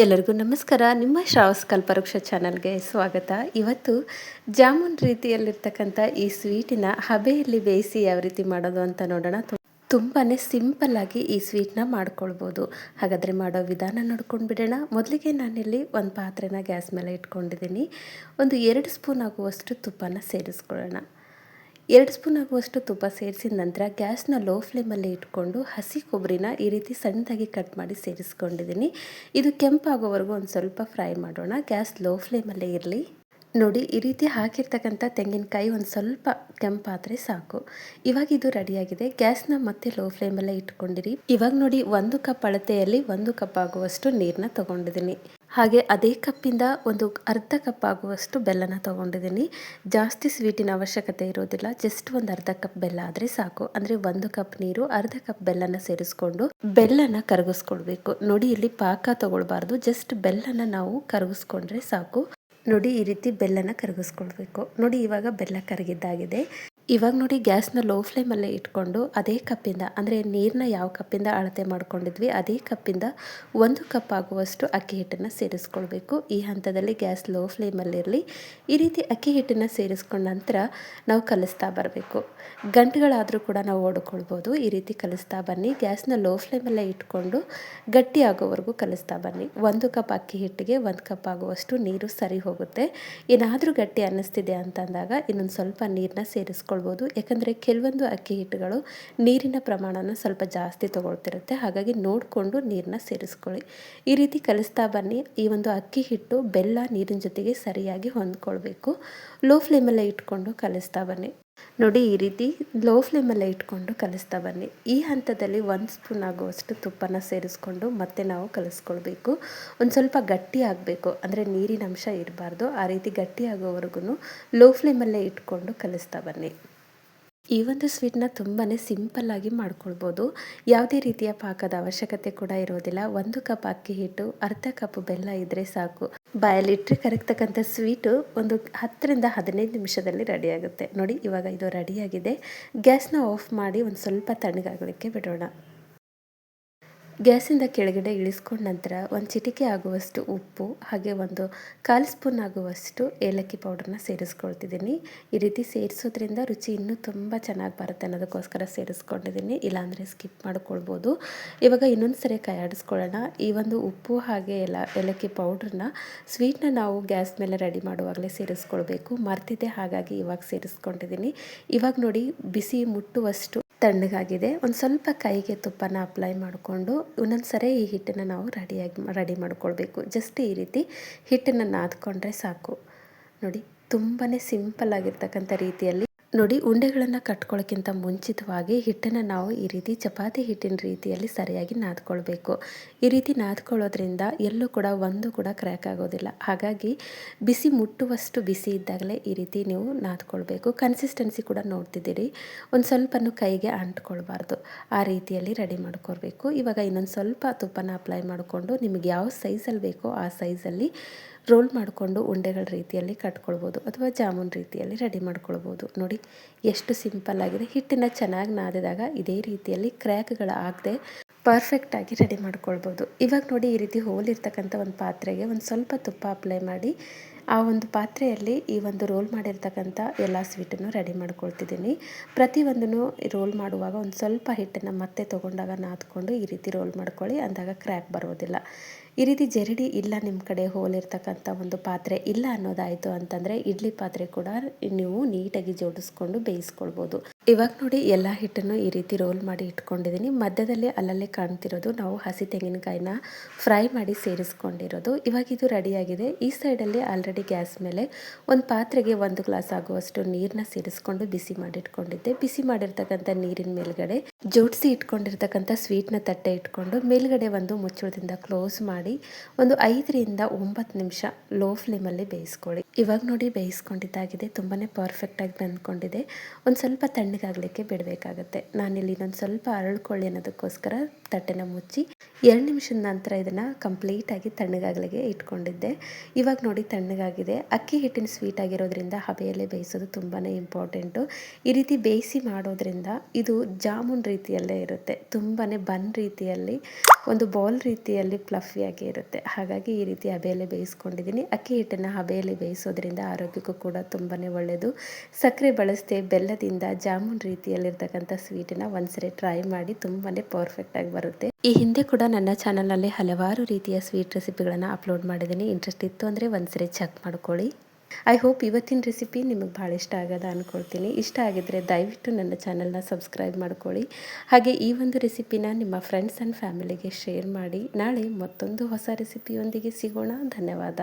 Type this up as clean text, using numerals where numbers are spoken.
ಎಲ್ಲರಿಗೂ ನಮಸ್ಕಾರ. ನಿಮ್ಮ ಶ್ರಾವಸ್ ಕಲ್ಪವೃಕ್ಷ ಚಾನಲ್ಗೆ ಸ್ವಾಗತ. ಇವತ್ತು ಜಾಮೂನ್ ರೀತಿಯಲ್ಲಿರ್ತಕ್ಕಂಥ ಈ ಸ್ವೀಟಿನ ಹಬೆಯಲ್ಲಿ ಬೇಯಿಸಿ ಯಾವ ರೀತಿ ಮಾಡೋದು ಅಂತ ನೋಡೋಣ. ತುಂಬಾ ಸಿಂಪಲ್ಲಾಗಿ ಈ ಸ್ವೀಟ್ನ ಮಾಡ್ಕೊಳ್ಬೋದು. ಹಾಗಾದರೆ ಮಾಡೋ ವಿಧಾನ ನೋಡ್ಕೊಂಡು ಬಿಡೋಣ. ಮೊದಲಿಗೆ ನಾನಿಲ್ಲಿ ಒಂದು ಪಾತ್ರೆನ ಗ್ಯಾಸ್ ಮೇಲೆ ಇಟ್ಕೊಂಡಿದ್ದೀನಿ. ಒಂದು 2 ಸ್ಪೂನ್ ಆಗುವಷ್ಟು ತುಪ್ಪನ ಸೇರಿಸ್ಕೊಳ್ಳೋಣ. 2 ಸ್ಪೂನ್ ಆಗುವಷ್ಟು ತುಪ್ಪ ಸೇರಿಸಿದ ನಂತರ ಗ್ಯಾಸ್ನ ಲೋ ಫ್ಲೇಮಲ್ಲಿ ಇಟ್ಕೊಂಡು ಹಸಿ ಕೊಬ್ಬರಿನ ಈ ರೀತಿ ಸಣ್ಣದಾಗಿ ಕಟ್ ಮಾಡಿ ಸೇರಿಸ್ಕೊಂಡಿದ್ದೀನಿ. ಇದು ಕೆಂಪಾಗೋವರೆಗೂ ಒಂದು ಸ್ವಲ್ಪ ಫ್ರೈ ಮಾಡೋಣ. ಗ್ಯಾಸ್ ಲೋ ಫ್ಲೇಮಲ್ಲೇ ಇರಲಿ. ನೋಡಿ, ಈ ರೀತಿ ಹಾಕಿರ್ತಕ್ಕಂಥ ತೆಂಗಿನಕಾಯಿ ಒಂದು ಸ್ವಲ್ಪ ಕೆಂಪಾದರೆ ಸಾಕು. ಇವಾಗ ಇದು ರೆಡಿಯಾಗಿದೆ. ಗ್ಯಾಸ್ನ ಮತ್ತೆ ಲೋ ಫ್ಲೇಮಲ್ಲೇ ಇಟ್ಕೊಂಡಿರಿ. ಇವಾಗ ನೋಡಿ, 1 ಕಪ್ ಅಳತೆಯಲ್ಲಿ 1 ಕಪ್ ಆಗುವಷ್ಟು ನೀರನ್ನ ತೊಗೊಂಡಿದ್ದೀನಿ. ಹಾಗೆ ಅದೇ ಕಪ್ಪಿಂದ ಒಂದು ಅರ್ಧ ಕಪ್ ಆಗುವಷ್ಟು ಬೆಲ್ಲನ ತೊಗೊಂಡಿದ್ದೀನಿ. ಜಾಸ್ತಿ ಸ್ವೀಟಿನ ಅವಶ್ಯಕತೆ ಇರೋದಿಲ್ಲ. ಜಸ್ಟ್ ಒಂದು ಅರ್ಧ ಕಪ್ ಬೆಲ್ಲ ಆದರೆ ಸಾಕು. ಅಂದರೆ 1 ಕಪ್ ನೀರು, ಅರ್ಧ ಕಪ್ ಬೆಲ್ಲನ ಸೇರಿಸ್ಕೊಂಡು ಬೆಲ್ಲನ ಕರಗಿಸ್ಕೊಳ್ಬೇಕು. ನೋಡಿ, ಇಲ್ಲಿ ಪಾಕ ತಗೊಳ್ಬಾರ್ದು, ಜಸ್ಟ್ ಬೆಲ್ಲನ ನಾವು ಕರಗಿಸ್ಕೊಂಡ್ರೆ ಸಾಕು. ನೋಡಿ, ಈ ರೀತಿ ಬೆಲ್ಲನ ಕರಗಿಸ್ಕೊಳ್ಬೇಕು. ನೋಡಿ, ಇವಾಗ ಬೆಲ್ಲ ಕರಗಿದ್ದಾಗಿದೆ. ಇವಾಗ ನೋಡಿ, ಗ್ಯಾಸ್ನ ಲೋ ಫ್ಲೇಮಲ್ಲೇ ಇಟ್ಕೊಂಡು ಅದೇ ಕಪ್ಪಿಂದ, ಅಂದರೆ ನೀರನ್ನ ಯಾವ ಕಪ್ಪಿಂದ ಅಳತೆ ಮಾಡ್ಕೊಂಡಿದ್ವಿ ಅದೇ ಕಪ್ಪಿಂದ 1 ಕಪ್ ಆಗುವಷ್ಟು ಅಕ್ಕಿ ಹಿಟ್ಟನ್ನು ಸೇರಿಸ್ಕೊಳ್ಬೇಕು. ಈ ಹಂತದಲ್ಲಿ ಗ್ಯಾಸ್ ಲೋ ಫ್ಲೇಮಲ್ಲಿರಲಿ. ಈ ರೀತಿ ಅಕ್ಕಿ ಹಿಟ್ಟನ್ನು ಸೇರಿಸ್ಕೊಂಡ ನಂತರ ನಾವು ಕಲಿಸ್ತಾ ಬರಬೇಕು. ಗಂಟುಗಳಾದರೂ ಕೂಡ ನಾವು ಓಡ್ಕೊಳ್ಬೋದು. ಈ ರೀತಿ ಕಲಿಸ್ತಾ ಬನ್ನಿ. ಗ್ಯಾಸ್ನ ಲೋ ಫ್ಲೇಮಲ್ಲೇ ಇಟ್ಕೊಂಡು ಗಟ್ಟಿ ಆಗೋವರೆಗೂ ಕಲಿಸ್ತಾ ಬನ್ನಿ. 1 ಕಪ್ ಅಕ್ಕಿ ಹಿಟ್ಟಿಗೆ 1 ಕಪ್ ಆಗುವಷ್ಟು ನೀರು ಸರಿ ಹೋಗುತ್ತೆ. ಏನಾದರೂ ಗಟ್ಟಿ ಅನ್ನಿಸ್ತಿದೆ ಅಂತಂದಾಗ ಇನ್ನೊಂದು ಸ್ವಲ್ಪ ನೀರನ್ನ ಸೇರಿಸ್ಕೊಳ್ಬೋದು. ಯಾಕಂದರೆ ಕೆಲವೊಂದು ಅಕ್ಕಿ ಹಿಟ್ಟುಗಳು ನೀರಿನ ಪ್ರಮಾಣನ ಸ್ವಲ್ಪ ಜಾಸ್ತಿ ತಗೊಳ್ತಿರುತ್ತೆ. ಹಾಗಾಗಿ ನೋಡಿಕೊಂಡು ನೀರನ್ನ ಸೇರಿಸ್ಕೊಳ್ಳಿ. ಈ ರೀತಿ ಕಲಿಸ್ತಾ ಬನ್ನಿ. ಈ ಒಂದು ಅಕ್ಕಿ ಹಿಟ್ಟು ಬೆಲ್ಲ ನೀರಿನ ಜೊತೆಗೆ ಸರಿಯಾಗಿ ಹೊಂದ್ಕೊಳ್ಬೇಕು. ಲೋ ಫ್ಲೇಮಲ್ಲೇ ಇಟ್ಕೊಂಡು ಕಲಿಸ್ತಾ ಬನ್ನಿ. ನೋಡಿ, ಈ ರೀತಿ ಲೋ ಫ್ಲೇಮಲ್ಲೇ ಇಟ್ಕೊಂಡು ಕಲಿಸ್ತಾ ಬನ್ನಿ. ಈ ಹಂತದಲ್ಲಿ 1 ಸ್ಪೂನ್ ಆಗುವಷ್ಟು ತುಪ್ಪನ ಸೇರಿಸ್ಕೊಂಡು ಮತ್ತೆ ನಾವು ಕಲಿಸ್ಕೊಳ್ಬೇಕು. ಒಂದು ಸ್ವಲ್ಪ ಗಟ್ಟಿ ಆಗಬೇಕು, ಅಂದರೆ ನೀರಿನ ಅಂಶ ಇರಬಾರ್ದು. ಆ ರೀತಿ ಗಟ್ಟಿ ಆಗೋವರೆಗೂ ಲೋ ಫ್ಲೇಮಲ್ಲೇ ಇಟ್ಕೊಂಡು ಕಲಿಸ್ತಾ ಬನ್ನಿ. ಈ ಒಂದು ಸ್ವೀಟ್ನ ತುಂಬಾ ಸಿಂಪಲ್ಲಾಗಿ ಮಾಡ್ಕೊಳ್ಬೋದು. ಯಾವುದೇ ರೀತಿಯ ಪಾಕದ ಅವಶ್ಯಕತೆ ಕೂಡ ಇರೋದಿಲ್ಲ. 1 ಕಪ್ ಅಕ್ಕಿ ಹಿಟ್ಟು, ಅರ್ಧ ಕಪ್ ಬೆಲ್ಲ ಇದ್ದರೆ ಸಾಕು. ಬಾಯಲ್ಲಿ ಇಟ್ಟರೆ ಕರಗ್ತಕ್ಕಂಥ ಸ್ವೀಟು ಒಂದು 10 ರಿಂದ 15 ನಿಮಿಷದಲ್ಲಿ ರೆಡಿಯಾಗುತ್ತೆ. ನೋಡಿ, ಇವಾಗ ಇದು ರೆಡಿಯಾಗಿದೆ. ಗ್ಯಾಸ್ನ ಆಫ್ ಮಾಡಿ ಒಂದು ಸ್ವಲ್ಪ ತಣ್ಣಗಾಗಲಿಕ್ಕೆ ಬಿಡೋಣ. ಗ್ಯಾಸಿಂದ ಕೆಳಗಡೆ ಇಳಿಸ್ಕೊಂಡ ನಂತರ ಒಂದು ಚಿಟಿಕೆ ಆಗುವಷ್ಟು ಉಪ್ಪು, ಹಾಗೆ ಒಂದು 1/4 ಸ್ಪೂನ್ ಆಗುವಷ್ಟು ಏಲಕ್ಕಿ ಪೌಡರ್ನ ಸೇರಿಸ್ಕೊಳ್ತಿದ್ದೀನಿ. ಈ ರೀತಿ ಸೇರಿಸೋದ್ರಿಂದ ರುಚಿ ಇನ್ನೂ ತುಂಬ ಚೆನ್ನಾಗಿ ಬರುತ್ತೆ ಅನ್ನೋದಕ್ಕೋಸ್ಕರ ಸೇರಿಸ್ಕೊಂಡಿದ್ದೀನಿ. ಇಲ್ಲಾಂದರೆ ಸ್ಕಿಪ್ ಮಾಡ್ಕೊಳ್ಬೋದು. ಇವಾಗ ಇನ್ನೊಂದು ಸರಿ ಕೈ ಆಡಿಸ್ಕೊಳ್ಳೋಣ. ಈ ಒಂದು ಉಪ್ಪು ಹಾಗೆ ಏಲಕ್ಕಿ ಪೌಡ್ರನ್ನ ಸ್ವೀಟ್ನ ನಾವು ಗ್ಯಾಸ್ ಮೇಲೆ ರೆಡಿ ಮಾಡುವಾಗಲೇ ಸೇರಿಸ್ಕೊಳ್ಬೇಕು. ಮರ್ತಿದ್ದೆ, ಹಾಗಾಗಿ ಇವಾಗ ಸೇರಿಸ್ಕೊಂಡಿದ್ದೀನಿ. ಇವಾಗ ನೋಡಿ, ಬಿಸಿ ಮುಟ್ಟುವಷ್ಟು ತಣ್ಣಗಾಗಿದೆ. ಒಂದು ಸ್ವಲ್ಪ ಕೈಗೆ ತುಪ್ಪನ ಅಪ್ಲೈ ಮಾಡಿಕೊಂಡು ಒಂದೊಂದು ಸರಿ ಈ ಹಿಟ್ಟನ್ನು ನಾವು ರೆಡಿ ಮಾಡ್ಕೊಳ್ಬೇಕು. ಜಸ್ಟ್ ಈ ರೀತಿ ಹಿಟ್ಟನ್ನು ನಾದ್ಕೊಂಡ್ರೆ ಸಾಕು. ನೋಡಿ, ತುಂಬಾ ಸಿಂಪಲ್ ಆಗಿರ್ತಕ್ಕಂಥ ರೀತಿಯಲ್ಲಿ ನೋಡಿ, ಉಂಡೆಗಳನ್ನು ಕಟ್ಕೊಳ್ಳೋಕ್ಕಿಂತ ಮುಂಚಿತವಾಗಿ ಹಿಟ್ಟನ್ನು ನಾವು ಈ ರೀತಿ ಚಪಾತಿ ಹಿಟ್ಟಿನ ರೀತಿಯಲ್ಲಿ ಸರಿಯಾಗಿ ನಾದ್ಕೊಳ್ಬೇಕು. ಈ ರೀತಿ ನಾದ್ಕೊಳ್ಳೋದ್ರಿಂದ ಎಲ್ಲೂ ಕೂಡ ಒಂದು ಕೂಡ ಕ್ರ್ಯಾಕ್ ಆಗೋದಿಲ್ಲ. ಹಾಗಾಗಿ ಬಿಸಿ ಮುಟ್ಟುವಷ್ಟು ಬಿಸಿ ಇದ್ದಾಗಲೇ ಈ ರೀತಿ ನೀವು ನಾದ್ಕೊಳ್ಬೇಕು. ಕನ್ಸಿಸ್ಟೆನ್ಸಿ ಕೂಡ ನೋಡ್ತಿದ್ದೀರಿ, ಒಂದು ಸ್ವಲ್ಪನೂ ಕೈಗೆ ಅಂಟ್ಕೊಳ್ಬಾರ್ದು. ಆ ರೀತಿಯಲ್ಲಿ ರೆಡಿ ಮಾಡ್ಕೊಳ್ಬೇಕು. ಇವಾಗ ಇನ್ನೊಂದು ಸ್ವಲ್ಪ ತುಪ್ಪನ ಅಪ್ಲೈ ಮಾಡಿಕೊಂಡು ನಿಮಗೆ ಯಾವ ಸೈಜಲ್ಲಿ ಬೇಕೋ ಆ ಸೈಜಲ್ಲಿ ರೋಲ್ ಮಾಡಿಕೊಂಡು ಉಂಡೆಗಳ ರೀತಿಯಲ್ಲಿ ಕಟ್ಕೊಳ್ಬೋದು, ಅಥವಾ ಜಾಮೂನ್ ರೀತಿಯಲ್ಲಿ ರೆಡಿ ಮಾಡ್ಕೊಳ್ಬೋದು. ನೋಡಿ, ಎಷ್ಟು ಸಿಂಪಲ್ ಆಗಿದೆ. ಹಿಟ್ಟನ್ನು ಚೆನ್ನಾಗಿ ನಾದಿದಾಗ ಇದೇ ರೀತಿಯಲ್ಲಿ ಕ್ರ್ಯಾಕ್ಗಳಾಗದೆ ಪರ್ಫೆಕ್ಟಾಗಿ ರೆಡಿ ಮಾಡ್ಕೊಳ್ಬೋದು. ಇವಾಗ ನೋಡಿ, ಈ ರೀತಿ ಹೋಲಿರ್ತಕ್ಕಂಥ ಒಂದು ಪಾತ್ರೆಗೆ ಒಂದು ಸ್ವಲ್ಪ ತುಪ್ಪ ಅಪ್ಲೈ ಮಾಡಿ ಆ ಒಂದು ಪಾತ್ರೆಯಲ್ಲಿ ಈ ಒಂದು ರೋಲ್ ಮಾಡಿರ್ತಕ್ಕಂಥ ಎಲ್ಲ ಸ್ವೀಟನ್ನು ರೆಡಿ ಮಾಡ್ಕೊಳ್ತಿದ್ದೀನಿ. ಪ್ರತಿಯೊಂದನ್ನು ರೋಲ್ ಮಾಡುವಾಗ ಒಂದು ಸ್ವಲ್ಪ ಹಿಟ್ಟನ್ನು ಮತ್ತೆ ತೊಗೊಂಡಾಗ ನಾದ್ಕೊಂಡು ಈ ರೀತಿ ರೋಲ್ ಮಾಡ್ಕೊಳ್ಳಿ. ಅಂದಾಗ ಕ್ರ್ಯಾಕ್ ಬರೋದಿಲ್ಲ. ಈ ರೀತಿ ಜರಡಿ ಇಲ್ಲ ನಿಮ್ಮ ಕಡೆ, ಹೋಲಿರ್ತಕ್ಕಂಥ ಒಂದು ಪಾತ್ರೆ ಇಲ್ಲ ಅನ್ನೋದಾಯಿತು ಅಂತಂದರೆ ಇಡ್ಲಿ ಪಾತ್ರೆ ಕೂಡ ನೀವು ನೀಟಾಗಿ ಜೋಡಿಸ್ಕೊಂಡು ಬೇಯಿಸ್ಕೊಳ್ಬೋದು. ಇವಾಗ ನೋಡಿ, ಎಲ್ಲ ಹಿಟ್ಟನ್ನು ಈ ರೀತಿ ರೋಲ್ ಮಾಡಿ ಇಟ್ಕೊಂಡಿದ್ದೀನಿ. ಮಧ್ಯದಲ್ಲಿ ಅಲ್ಲಲ್ಲೇ ಕಾಣ್ತಿರೋದು ನಾವು ಹಸಿ ತೆಂಗಿನಕಾಯಿನ ಫ್ರೈ ಮಾಡಿ ಸೇರಿಸ್ಕೊಂಡಿರೋದು. ಇವಾಗ ಇದು ರೆಡಿಯಾಗಿದೆ. ಈ ಸೈಡಲ್ಲಿ ಆಲ್ರೆಡಿ ಗ್ಯಾಸ್ ಮೇಲೆ ಒಂದು ಪಾತ್ರೆಗೆ 1 ಗ್ಲಾಸ್ ಆಗುವಷ್ಟು ನೀರನ್ನ ಸೇರಿಸ್ಕೊಂಡು ಬಿಸಿ ಮಾಡಿಟ್ಕೊಂಡಿದ್ದೆ. ಬಿಸಿ ಮಾಡಿರ್ತಕ್ಕಂಥ ನೀರಿನ ಮೇಲ್ಗಡೆ ಜೋಡಿಸಿ ಇಟ್ಕೊಂಡಿರ್ತಕ್ಕಂಥ ಸ್ವೀಟ್ನ ತಟ್ಟೆ ಇಟ್ಕೊಂಡು ಮೇಲ್ಗಡೆ ಒಂದು ಮುಚ್ಚಳದಿಂದ ಕ್ಲೋಸ್ ಮಾಡಿ ಒಂದು 5 ರಿಂದ 9 ನಿಮಿಷ ಲೋ ಫ್ಲೇಮಲ್ಲಿ ಬೇಯಿಸ್ಕೊಳ್ಳಿ. ಇವಾಗ ನೋಡಿ, ಬೇಯಿಸ್ಕೊಂಡಿದ್ದಾಗಿದೆ. ತುಂಬಾ ಪರ್ಫೆಕ್ಟಾಗಿ ಬಂದ್ಕೊಂಡಿದೆ. ಒಂದು ಸ್ವಲ್ಪ ತಣ್ಣಗೆ ತಣ್ಣಗಾಗಲಿಕ್ಕೆ ಬಿಡಬೇಕಾಗತ್ತೆ. ನಾನಿಲ್ಲಿ ಇನ್ನೊಂದು ಸ್ವಲ್ಪ ಅರಳ್ಕೊಳ್ಳಿ ಅನ್ನೋದಕ್ಕೋಸ್ಕರ ತಟ್ಟೆನ ಮುಚ್ಚಿ 2 ನಿಮಿಷದ ನಂತರ ಇದನ್ನು ಕಂಪ್ಲೀಟಾಗಿ ತಣ್ಣಗಾಗಲಿಗೆ ಇಟ್ಕೊಂಡಿದ್ದೆ. ಇವಾಗ ನೋಡಿ ತಣ್ಣಗಾಗಿದೆ. ಅಕ್ಕಿ ಹಿಟ್ಟಿನ ಸ್ವೀಟ್ ಆಗಿರೋದ್ರಿಂದ ಹಬೆಯಲ್ಲೇ ಬೇಯಿಸೋದು ತುಂಬಾ ಇಂಪಾರ್ಟೆಂಟು. ಈ ರೀತಿ ಬೇಯಿಸಿ ಮಾಡೋದ್ರಿಂದ ಇದು ಜಾಮೂನ್ ರೀತಿಯಲ್ಲೇ ಇರುತ್ತೆ. ತುಂಬಾ ಬನ್ ರೀತಿಯಲ್ಲಿ ಒಂದು ಬಾಲ್ ರೀತಿಯಲ್ಲಿ ಫ್ಲಫಿಯಾಗಿ ಇರುತ್ತೆ. ಹಾಗಾಗಿ ಈ ರೀತಿ ಹಬೆಯಲ್ಲೇ ಬೇಯಿಸ್ಕೊಂಡಿದ್ದೀನಿ. ಅಕ್ಕಿ ಹಿಟ್ಟನ್ನು ಹಬೆಯಲ್ಲಿ ಬೇಯಿಸೋದ್ರಿಂದ ಆರೋಗ್ಯಕ್ಕೂ ಕೂಡ ತುಂಬಾ ಒಳ್ಳೆಯದು. ಸಕ್ಕರೆ ಬಳಸದೆ ಬೆಲ್ಲದಿಂದ ಜಾಮೂನ್ ರೀತಿಯಲ್ಲಿರ್ತಕ್ಕಂಥ ಸ್ವೀಟನ್ನು ಒಂದ್ಸರಿ ಟ್ರೈ ಮಾಡಿ, ತುಂಬಾ ಪರ್ಫೆಕ್ಟಾಗಿ ಬರುತ್ತೆ. ಈ ಹಿಂದೆ ಕೂಡ ನನ್ನ ಚಾನಲ್ನಲ್ಲಿ ಹಲವಾರು ರೀತಿಯ ಸ್ವೀಟ್ ರೆಸಿಪಿಗಳನ್ನು ಅಪ್ಲೋಡ್ ಮಾಡಿದ್ದೀನಿ. ಇಂಟ್ರೆಸ್ಟ್ ಇತ್ತು ಅಂದರೆ ಒಂದ್ಸರಿ ಚೆಕ್ ಮಾಡ್ಕೊಳ್ಳಿ. ಐ ಹೋಪ್ ಇವತ್ತಿನ ರೆಸಿಪಿ ನಿಮಗೆ ಭಾಳ ಇಷ್ಟ ಆಗದ ಅಂದ್ಕೊಳ್ತೀನಿ. ಇಷ್ಟ ಆಗಿದ್ದರೆ ದಯವಿಟ್ಟು ನನ್ನ ಚಾನಲ್ನ ಸಬ್ಸ್ಕ್ರೈಬ್ ಮಾಡ್ಕೊಳ್ಳಿ. ಹಾಗೆ ಈ ಒಂದು ರೆಸಿಪಿನ ನಿಮ್ಮ ಫ್ರೆಂಡ್ಸ್ ಆ್ಯಂಡ್ ಫ್ಯಾಮಿಲಿಗೆ ಶೇರ್ ಮಾಡಿ. ನಾಳೆ ಮತ್ತೊಂದು ಹೊಸ ರೆಸಿಪಿಯೊಂದಿಗೆ ಸಿಗೋಣ. ಧನ್ಯವಾದ.